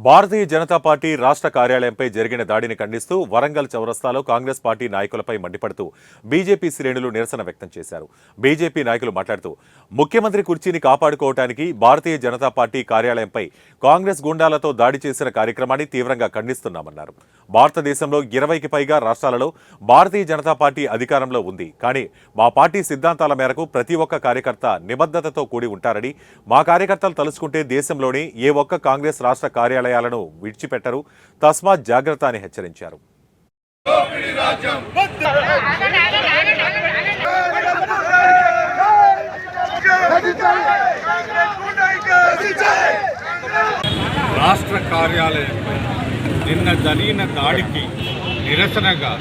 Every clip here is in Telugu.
భారతీయ జనతా పార్టీ రాష్ట్ర కార్యాలయంపై జరిగిన దాడిని ఖండిస్తూ వరంగల్ చౌరస్తాలో కాంగ్రెస్ పార్టీ నాయకులపై మండిపడుతూ బీజేపీ శ్రేణులు నిరసన వ్యక్తం చేశారు. బీజేపీ నాయకులు మాట్లాడుతూ ముఖ్యమంత్రి కుర్చీని కాపాడుకోవడానికి భారతీయ జనతా పార్టీ కార్యాలయంపై కాంగ్రెస్ గుండాలతో దాడి చేసిన కార్యక్రమాన్ని తీవ్రంగా ఖండిస్తున్నామన్నారు. భారతదేశంలో 20కి పైగా రాష్ట్రాలలో భారతీయ జనతా పార్టీ అధికారంలో ఉంది. కానీ మా పార్టీ సిద్ధాంతాల మేరకు ప్రతి ఒక్క కార్యకర్త నిబద్ధతతో కూడి ఉంటారని, మా కార్యకర్తలు తలుచుకుంటే దేశంలోని ఏ ఒక్క కాంగ్రెస్ రాష్ట్ర కార్యాలయాలను విడిచిపెట్టరు, తస్మాత్ జాగ్రత్త అని హెచ్చరించారు. రాష్ట్ర కార్యాలయంపై నిన్న జరిగిన దాడికి నిరసనగా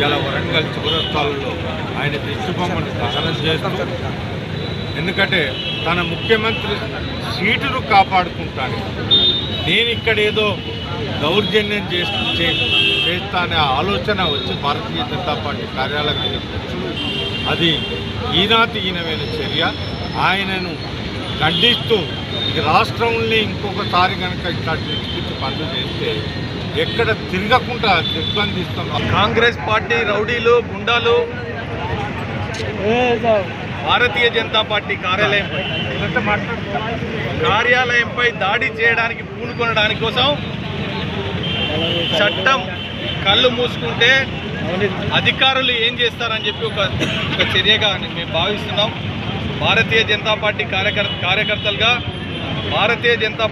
ఇలా వరంగల్ చౌరస్తాలలో ఆయన దిష్టిబొమ్మను దహనం చేస్తూ, ఎందుకంటే తన ముఖ్యమంత్రి సీటును కాపాడుకుంటాను, నేను ఇక్కడ ఏదో దౌర్జన్యం చేస్తానే ఆలోచన వచ్చి భారతీయ జనతా పార్టీ కార్యాలయం మీద కూర్చుని అది ఈనాతీనమైన చర్య. ఆయనను ఖండిస్తూ ఈ రాష్ట్రంలో ఇంకొకసారి కనుక ఇట్లా పిచ్చి పనులు చేస్తే ఎక్కడ తిరగకుండా నిర్బంధిస్తాం. కాంగ్రెస్ పార్టీ రౌడీలు గుండాలు భారతీయ జనతా పార్టీ కార్యాలయంపై దాడి చేయడానికి పూనుకొనడానికి కోసం చట్టం కళ్ళు మూసుకుంటే అధికారులు ఏం చేస్తారని చెప్పి ఒక చర్యగా మేము భావిస్తున్నాం. భారతీయ జనతా పార్టీ కార్యకర్తలుగా భారతీయ జనతా